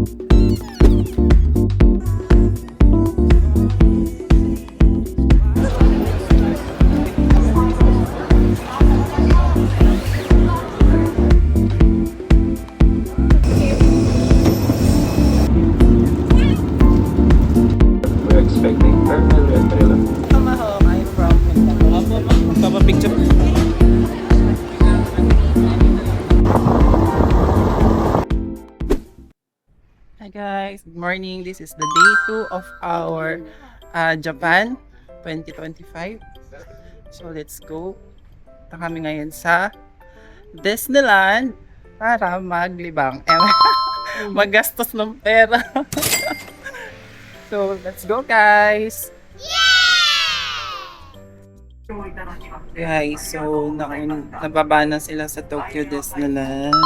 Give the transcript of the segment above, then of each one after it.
We're expecting Terminal Estrella. Tomahawk, I'm from Papa-picture. Hi guys, good morning. This is the day 2 of our Japan 2025. So let's go. Ito kami ngayon sa Disneyland para maglibang. Maggastos ng pera. So let's go guys. Guys, so nababa na sila sa Tokyo Disneyland.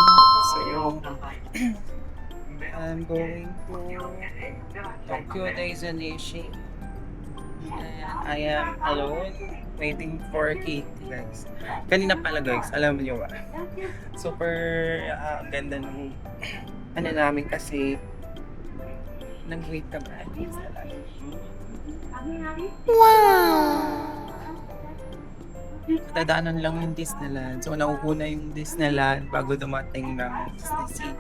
So I'm going to Tokyo Destination. And I am alone waiting for Katie guys. Kanina pala guys, alam niyo ba? Super ganda ng ano namin kasi nag-wait kami at Disneyland. Dadaanan lang yung Disneyland. So, nauuna yung Disneyland bago dumating ng Disney Sea.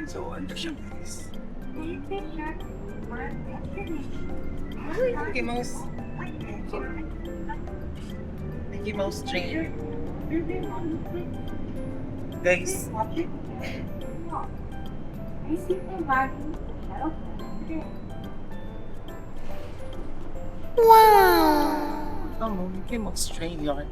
So, ano siya guys? Mickey Mouse. Mickey Mouse train. Guys. Mickey Mouse train yun.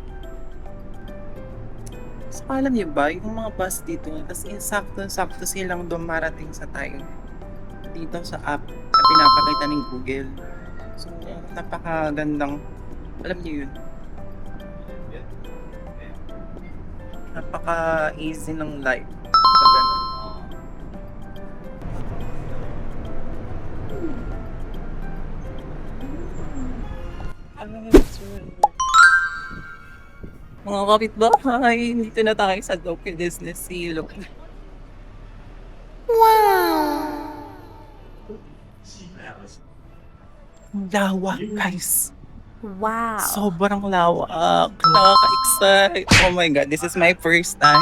So, alam niyo ba, yung mga bus dito, tas insakto-sakto silang dumarating sa tayo. Dito sa app na pinapakita ng Google. So, napakagandang, alam niyo yun. Napaka-easy ng life. Ganun. Mga kapitbahay, dito na tayo sa Tokyo Disney Sea. Look. Lawak, guys. Wow. Sobrang lawak. Nakaka-excite. Oh my God, this is my first time.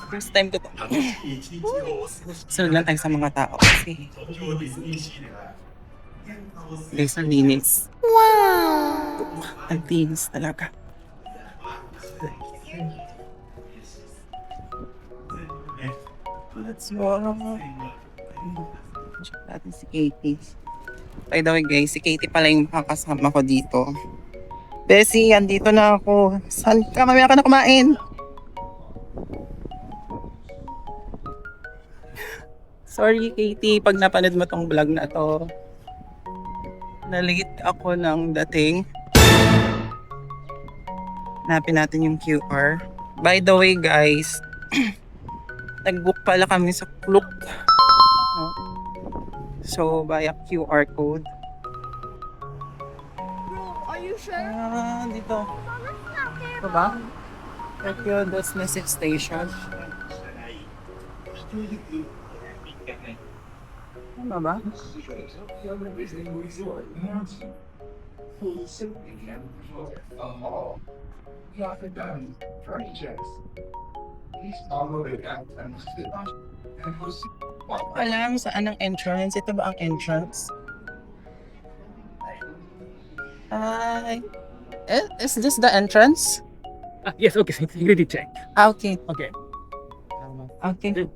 First time ko to. Sunod lang tayo sa mga tao kasi. Guys, ang linis. Ang linis talaga. Let's go. Check natin si Katie. By the way guys, si Katie pala yung makakasama ko dito. Bessie, andito na ako. Saan ka? Mamaya ka na kumain. Sorry Katie, pag napanood mo tong vlog na to. Na-late ako ng dating. Hanapin natin yung QR. By the way guys, nag-book pala kami sa Klook. No? So, via QR code. Bro, are you sure? Dito. Ito ba? Tokyo Disney Station. Ano ba? Alam saan ang entrance? Ito ba ang entrance? Is this the entrance? Yes, okay, security check. Okay. Okay. Okay.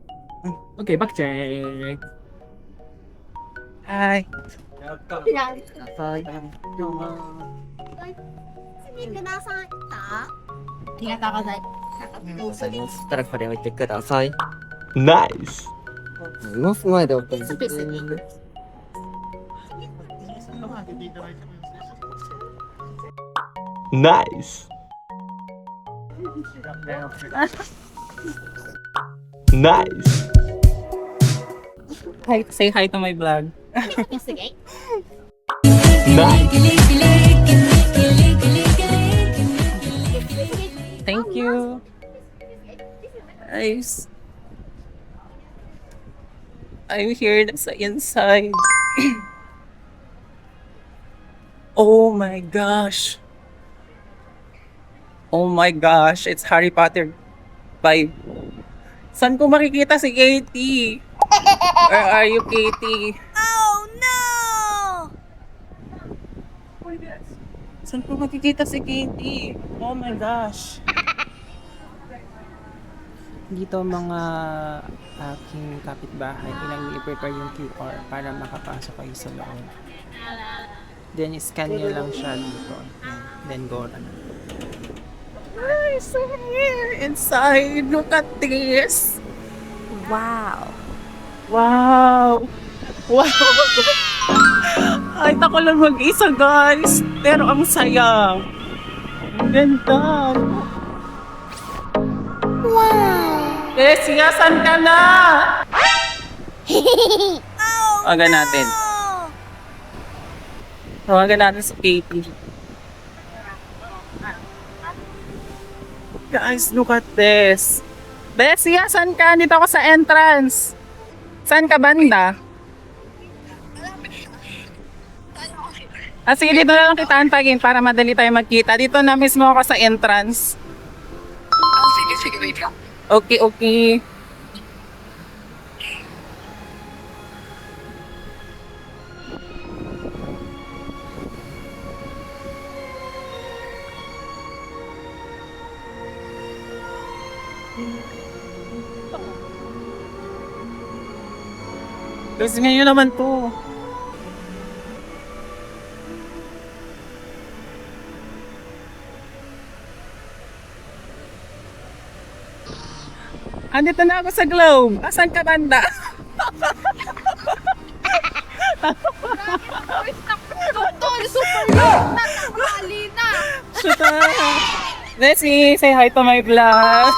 Okay, back check. Hi. Nice! 今すまいでおったんNice! Nice! Hi, say hi to my vlog. Nice! Thank you. Nice. I'm here sa inside. Oh my gosh. Oh my gosh, it's Harry Potter 5. Saan ko makikita si Katie? Where are you, Katie? Oh no! Saan ko makikita si Katie? Oh my gosh. Dito mga aking kapitbahay, ilang i-prepare yung QR para makapasok kayo sa loob. Then, scan nyo lang siya dito. Then, go na. Guys, I'm here inside. Look at this. Wow. Wow! Wow! Ay, ako lang mag-isa, guys. Pero ang saya. Ang ganda. Wow. Sia, saan ka na? Tawagan natin. Tawagan natin sa Katie. Guys, look at this. Sia, saan ka? Dito ako sa entrance. Saan ka banda? Sige, dito na lang kita antagin para madali tayo magkita. Dito na mismo ako sa entrance. Sige, wait lang. Okay. Guys, ngayon naman to. Andito na ako sa Globe. Asan ka banda? Tol, super yun! Natakali na! Shoot Leslie, say hi to my vlog.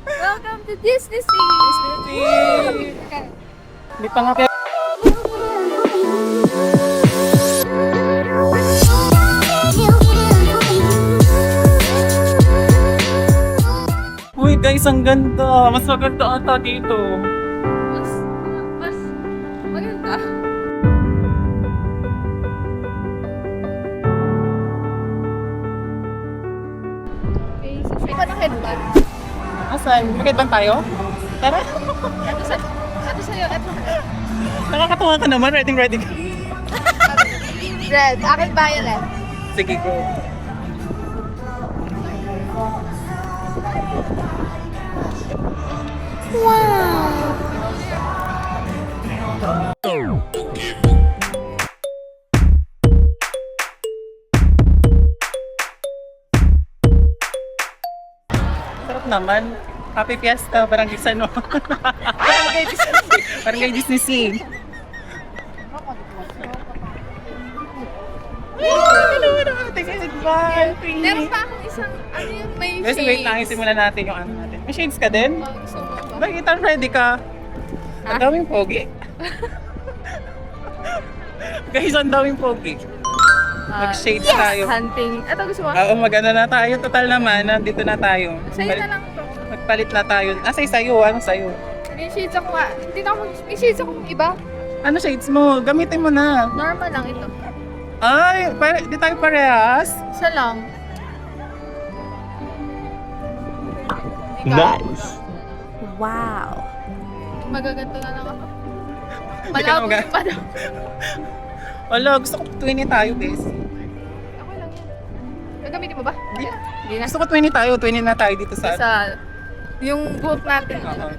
Welcome to Disney Sea! Hindi pa nga Uy guys, ang ganda. Mas maganda ata dito. Mas maganda. Okay, sasay pa ng headband. Asan? Bakit bang tayo? Tara. Ito sa'yo, ito. Nakakatawa ka naman. Ready ka. Red, akin violet. Sige, go. Sarap naman. Happy Fiesta, Barangay Sano. Barangay Disney Sea. Meron pa akong isang, ano yung may Guys, shades. wait lang, isimulan natin yung ano natin. May shades ka din? Gusto mo ba? Bakit ang ready ka? Ang daming pogi. Guys, ang daming pogi. Mag-shades tayo. Hunting. Ito gusto mo? Oo, mag-ano na tayo. Total naman, nandito na tayo. Sa'yo na lang ito. Magpalit na tayo. Sa'yo. Ano sa'yo? May shades ako nga. Hindi na ako, may shades ako iba. Ano shades mo? Gamitin mo na. Normal lang ito. Ay, di tayo parehas. Isa lang. Nice. Wow. Magaganto na lang ako. Hindi ka Malabo na yung pala. Wala, gusto ko 20 tayo, guys. Ako lang yan. Gagamitin mo ba? Hindi. Hindi na. Gusto ko 20 tayo. 20 na tayo dito sa... Sa yung book natin. Oo.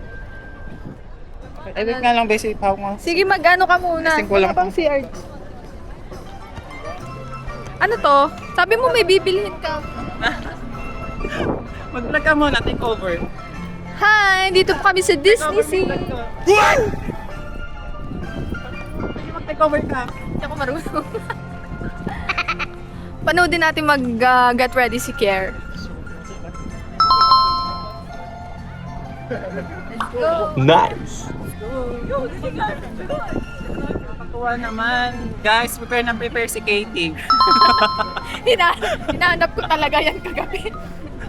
Ay, wait nga lang, basic pa ako. Sige, mag-ano ka muna. Testing ko lang Ano pang CR? Ano to? Sabi mo may bibilhin ka. Mag-vlog ka muna, take over. Hi! Dito po kami sa Disney Sea. Mag-take over ka. Hindi ako marunong. Panoodin natin mag-get ready si Kier. Let's go! Nice. Nakakatuwa naman. Guys, prepare si Katie. Hinahanap ko talaga yan kagabi.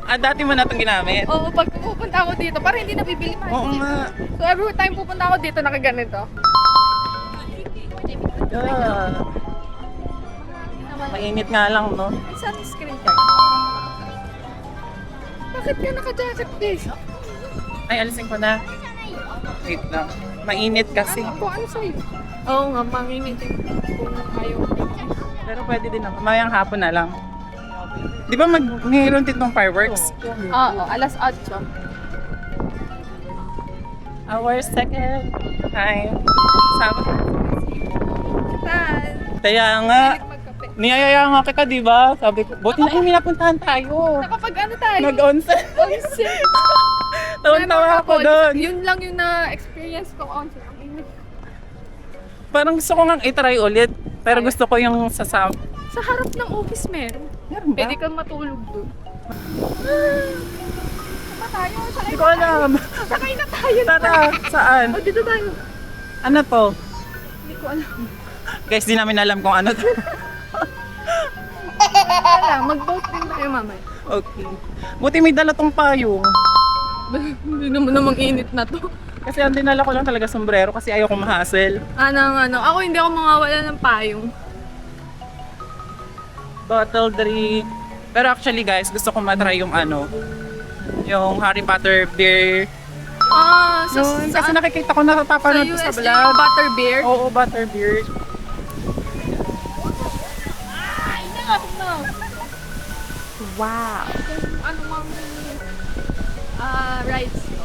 Dati mo na itong ginamit? Oo, pag pupunta ako dito, para hindi nabibili pa. Oo nga. So every time pupunta ako dito, nakaganito. Yeah. Mainit nga lang, no? May sunscreen ka. Bakit ka naka-jacket, guys? Ay, alisin ko na. Wait lang. Mainit kasi. Ano sa'yo? Oo nga, mangingitin kung ayaw. Pero pwede din naman. Mayang hapon na lang. Di ba mayroon din tong fireworks? Oo, alas 8. Our second time. Sama. Tan. Kaya nga, Magkape. niyayaya nga kita, di ba? Sabi ko, buti na yung napuntahan tayo. Nakapag ano tayo? Nag-onsen. Onsen. Tawan-tawa ako doon. Yun lang yung na-experience ko onsen. Ang init. Parang gusto ko nga i-try ulit. Pero gusto ko yung sasama. Sa harap ng office meron. Meron ba? Pwede kang matulog doon. Saan tayo? Hindi ko alam. Sakay na tayo. Tara, saan? O, dito tayo. Ano to? Hindi ko alam. Guys, di namin alam kung ano to. Wala, mag-boat din tayo mamaya. Okay. Buti may dala tong payong. Hindi naman namang init na to. Kasi ang dinala ko lang talaga sombrero kasi ayaw ko ma-hassle. Ako hindi ako mawawala ng payong. Bottle drink. Pero actually guys, gusto ko matry yung yung Harry Potter beer. Kasi nakikita ko na napapanood ko sa USJ vlog. butterbeer. Oo, butter beer. Wow. Ano mang rides ko.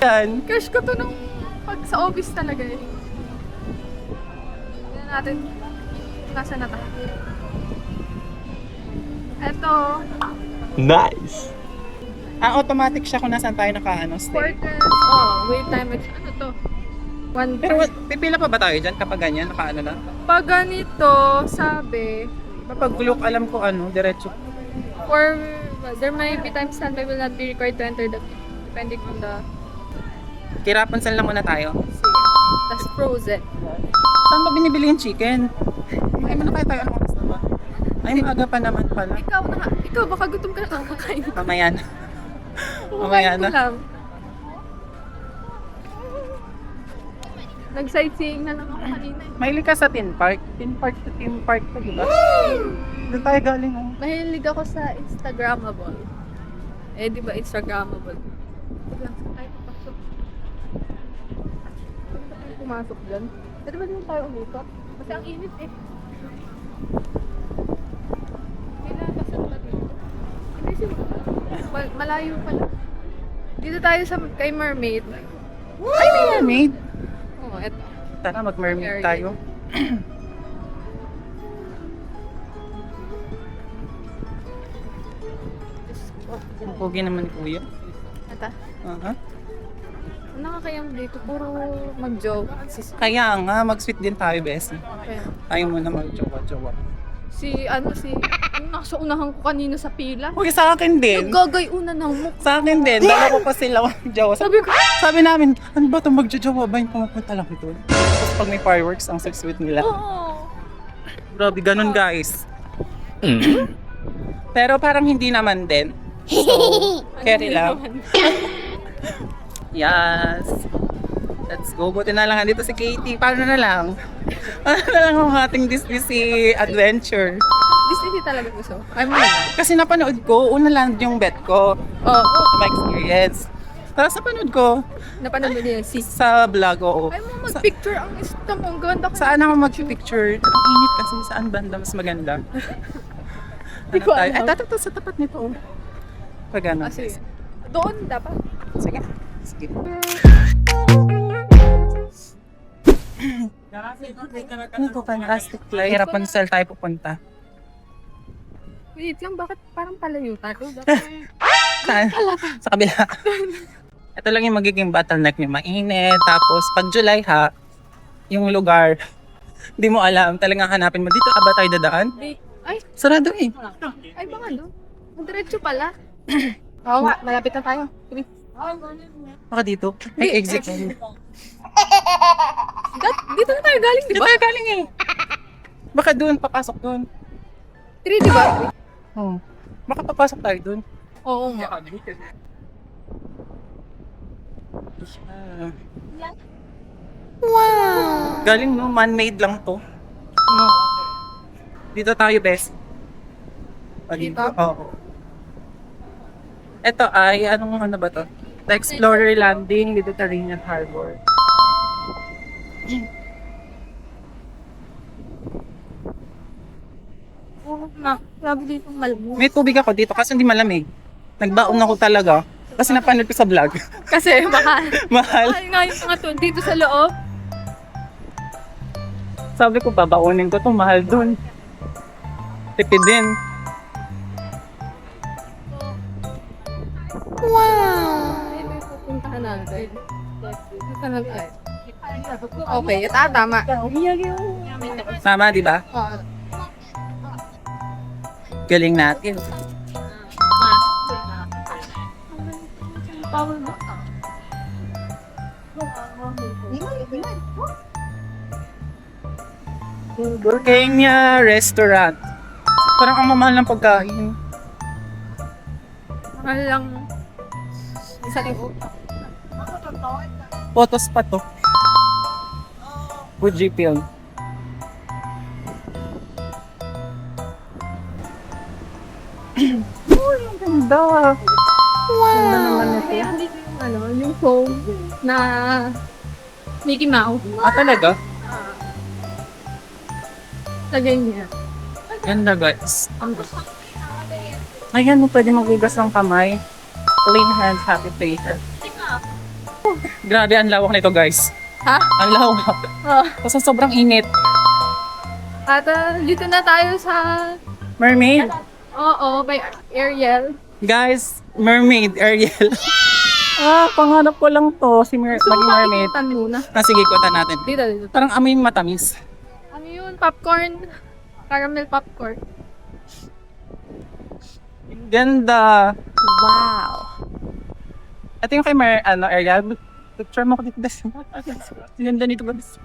Yan. Crush ko to nung pag sa office talaga eh. Tignan natin. Nasa na tayo? Eto. Nice. Automatic siya kung nasaan tayo stay. Quarters. Wait time. Ano to? Pero pipila pa ba tayo dyan kapag ganyan? Na? Pag ganito, sabi, Kapag look, alam ko diretso. or there may be times standby will not be required to enter the depending on the Kirapansan lang muna tayo. tas frozen. Saan ba binibili yung chicken? Ay, muna kaya tayo. Anong oras na ba? Ay, maaga pa naman pala. Ikaw baka gutom ka na kakain ka. Mamaya na. Mamaya Kumain na. ko lang. Nag-sightseeing na lang ako kanina. Mahilig ka sa theme park. Theme park to theme park to, diba? Doon tayo galing, oh. Mahilig ako sa Instagrammable. Eh, di ba Instagrammable? Biglang saan tayo papasok? Pwede ba tayo pumasok dyan? Pwede ba din tayo umikot? Kasi ang init eh. Kailangan ba saan ba dito? Hindi siguro. Malayo pala. Dito tayo sa kay Mermaid. Ay, may mermaid. Oo, eto. Tara, mag-mermaid tayo. Ang pogi naman ni Kuya. Ata. Aha. Nakakayang dito. Puro mag-joke. Kaya nga, mag-sweet din tayo, Bessie. Kaya. Tayo muna mag-jowa-jowa. Nasa unahan ko kanina sa pila. Uy, sa akin din. Naggagay una ng mukha. Sa akin din. Dala ko pa sila mag-jowa. Sabi ko, Sabi namin, ano ba ito mag-jowa ba yung pumapunta lang ito? Tapos pag may fireworks, ang sweet nila. oo. Grabe, ganun guys. Pero parang hindi naman din. So, carry lang. Yes. Let's go. Buti na lang andito si Katie. Paano na lang? Paano na lang ang ating Disney adventure? Disney talaga gusto. Ay, mo na. Kasi napanood ko, una lang yung bet ko. Oo. My experience. Tapos napanood ko Napanood mo niya si. sa vlog, oo. Ay mo mag-picture ang Insta mo. Ang ganda ko. Saan ako mag-picture? Ang init kasi saan banda mas maganda. Hindi ko alam. Ay, tato sa tapat nito. Oh. Pag ano. Sige. Doon dapat. Sige. Sige. Ano to, fantastic life. Hirapan sel tayo pupunta. Wait lang, bakit parang palayo tayo? Saan? Sa kabila. Ito lang yung magiging bottleneck niyo. Mainit. Tapos pag July yung lugar, hindi mo alam. Talagang hanapin mo. Dito ba tayo dadaan? Ay, Sarado eh. ay baka doon. Diretso pala. Oo nga, malapit na tayo. Sige. Baka dito. Ay, exit. Dito na tayo galing, di Dito ba? tayo galing eh. Baka doon, papasok doon. 3D ba? Oh. Makapapasok tayo dun. Oo nga. Ah. Wow! Galing no, man-made lang to. Dito tayo, best. Dito? Oo. Ito ay, anong ano ba to? The Explorer Landing, Mediterranean Harbor. Oo nga. Grabe dito malamig. May tubig ako dito kasi hindi malamig. Nagbaon ako talaga. Kasi napanood ko sa vlog. Kasi mahal. Mahal. Mahal nga yung mga to. Dito sa loob. Sabi ko, babaunin ko to, mahal dun. Tipid din. Ito yung pupuntahan natin. Ito talaga. Okay, tama. Tama, di ba? Oo. Galing natin. Kenya Restaurant. Parang ang mamahal ng pagkain. Mahal lang. Isa libo. Photos pa to. Fujifilm. Oh, ang ganda. Ganda naman ito. Ano, yung foam na Mickey Mouse. Ah, talaga? Lagay niya. Ganda, guys. Ayan mo, pwede maghugas ng kamay. Clean hands, happy faces. Grabe, ang lawak nito, guys. Ha? Ang lawak. Oh. Kasi sobrang init. At dito na tayo sa... Mermaid. Oo, by Ariel. Guys, mermaid, Ariel. Pangarap ko lang to, si Gusto maging mo mermaid. makikita muna? Sige, kuta natin. Dito. Parang amoy matamis. Ano yun? Popcorn. Caramel popcorn. Ganda. Wow. Ito yung kay Ariel. Picture mo ko dito, guys. Ganda nito, guys.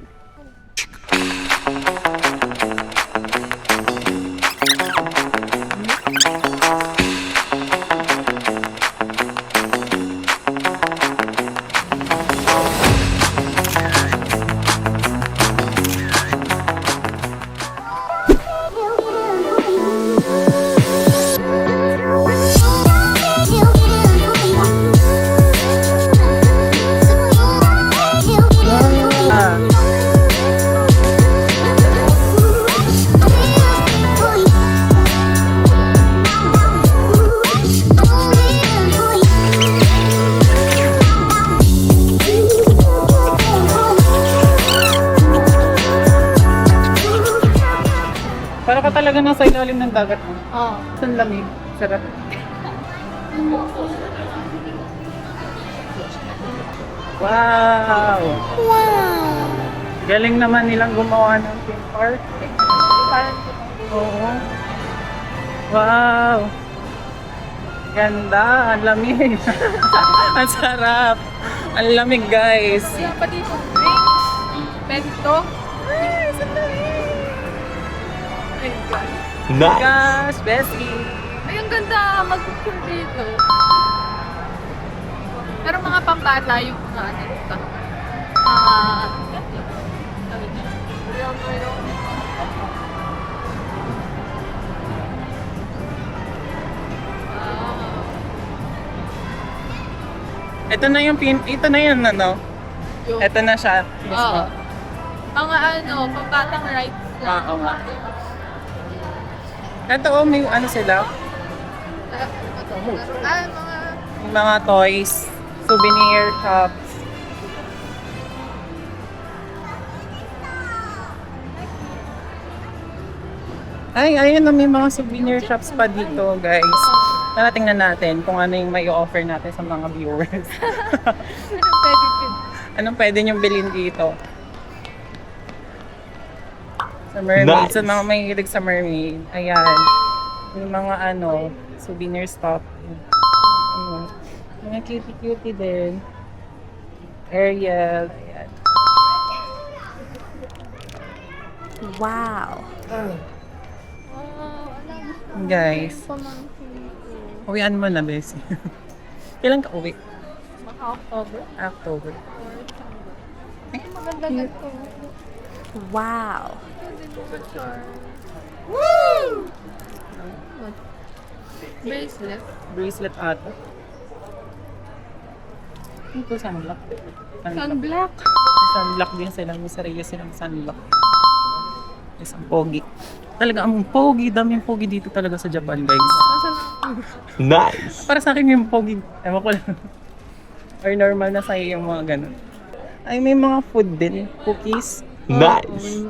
Para ka talaga nasa ilalim ng dagat mo. Oo. Ang lamig. Sarap. Wow! Galing naman nilang gumawa ng theme park. Parang Oo. Wow! Ganda! Ang lamig! Ang sarap! Ang lamig, guys! Ayan pa dito. Drinks. Bento. Ay, sandali. Ay, God. Nice. Gosh, Bessie! Ay, ang ganda. Mag-picture dito. Pero mga pambata yung mga ano dito. Ito na yung ito na yun, ano? Yung, Ito na siya. Oo. Mga ano, pambatang rides lang. Oo nga. Ito, oh, may ano sila? Mga... Yung mga toys, souvenir shops. Ay, ayun na, may mga souvenir shops pa dito, guys. Tara, tingnan natin kung ano yung may offer natin sa mga viewers. Anong pwede niyong bilhin dito? Sa mermaid, Nice. sa mga mahilig sa mermaid. Ayan. Yung mga ano, souvenir stuff. Ano, mga cutie-cutie din. Ariel. Ayan. Wow. Oh, alam. guys. Pamangkin ko. Uwian mo na, Bessie. Kailan ka uwi? Baka October. October. Ay, maganda ganito. Wow. Woo! Bracelet. Bracelet ata. Ito, sunblock. Sunblock. Sunblock din sila. May sarili silang sunblock. Isang pogi. Talaga, ang pogi. Dami yung pogi dito talaga sa Japan, guys. Nasaan? Nice. Para sa akin yung pogi. Ewan ko lang. Or normal na sa'yo yung mga ganun. Ay, may mga food din. Cookies. Nice.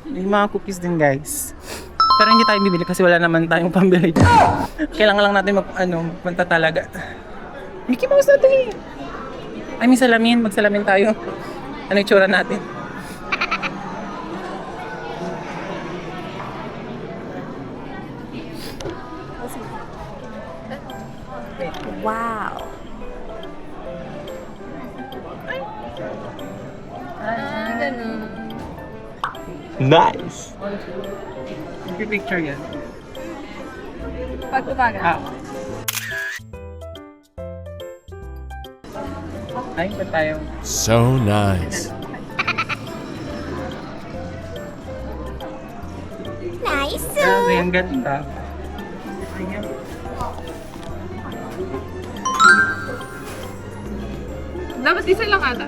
May mga cookies din, guys. Pero hindi tayo bibili kasi wala naman tayong pambili dyan. Kailangan lang natin magpunta talaga. Mickey Mouse na ito eh. Ay, may salamin. Magsalamin tayo. Ano yung tsura natin? Wow. Ganun. Nice. Picture yan. Pag umaga. Ay, ba tayo? So nice. Grabe, ang ganda. Dapat isa lang ata.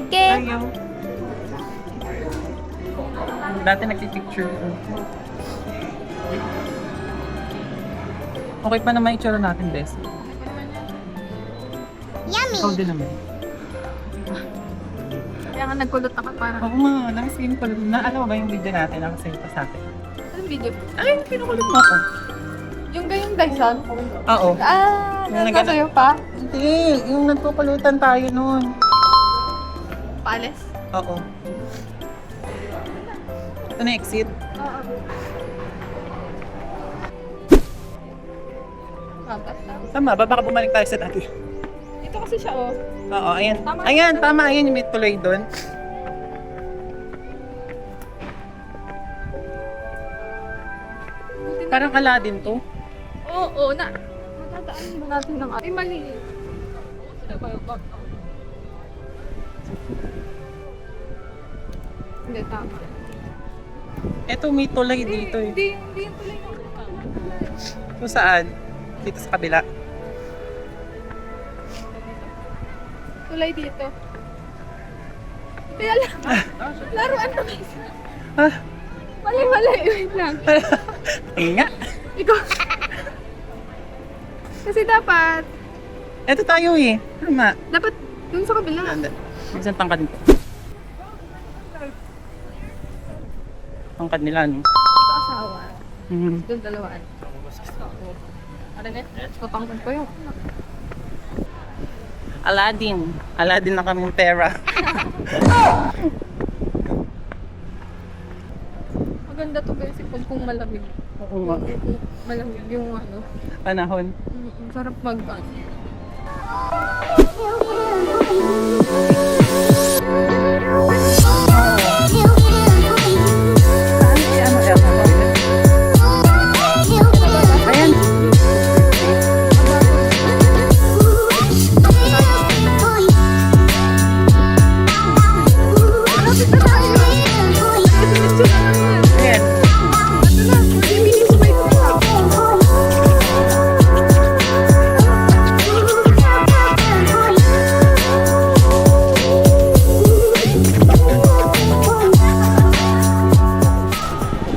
Okay. Tayo. Dati nagpipicture. Okay pa naman yung tsura natin, Bes. Ikaw din naman. Kaya nga nagkulot ako para. Oo nga, nakasin ko. Naalala mo ba yung video natin? Nakasave pa sa atin. Anong video? Ay, pinukulot mo ako. Yung gayong Dyson? Oo. Nagkatayo pa? Hindi, yung nagpupulutan tayo noon. Palace? Oo. Ito na exit. Oo. Tama. Tama ba? Baka bumalik tayo sa dati. Dito kasi siya, oh. Oo, ayan. Tama. Ayan, tama. Ayan yung may tuloy doon. Parang Aladdin to. Oo, na. Matadaan mo natin ng ay mali. Hindi, tama. Eto, may tulay dito eh. Hindi yung tuloy mo. Kung saan? Dito sa kabila. Tulay dito. Hindi alam. Laruan na kayo. Ah, Mali. Wait lang. nga. Ikaw. Kasi dapat, Eto tayo eh. Tama. dapat dun sa kabila. Isang tangkad nito. Tangkad nila, no? Ito asawa. Mhm. Doon dalawaan. Ano na? Patangkad ko yung. Aladdin na kaming pera. Maganda to kasi kung malamig. Oo nga. Malamig yung ano. Panahon. Sarap mag Ayan. Ayan.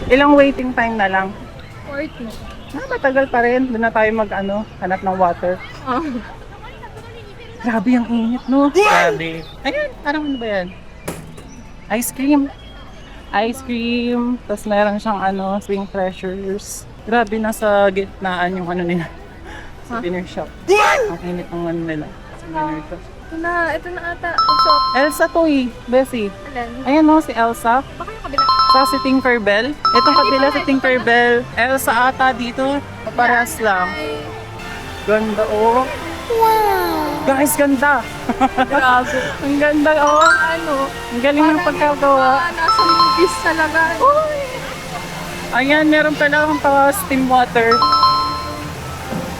Ilang waiting time na lang? 40. Matagal pa rin. Doon na tayo hanap ng water. Oh. Grabe ang init, no? Grabe. Ayan, parang ano ba yan? Ice cream. Ice cream. Tapos meron siyang spring freshers. Grabe, nasa gitnaan yung nila. Souvenir shop. Ang init ng nila. Souvenir shop. Ito na ata. Usok. Elsa to eh, Bessie. Alan. Ayan no, si Elsa. Baka yung kabila. Sa si Tinkerbell. Itong kabila si Tinkerbell. Elsa ata dito. Parehas lang. Ganda oh. Wow! Guys, ganda! Grabe. Ang ganda oh. Ano? Ang galing ng pagkagawa. Nasa movies talaga. Uy! Ayan, meron pala akong pa steam water.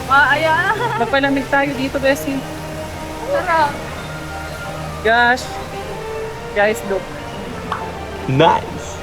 Ayan. Mapalamig tayo dito, Bessie. Sarap. Gosh. Guys, look. Nice.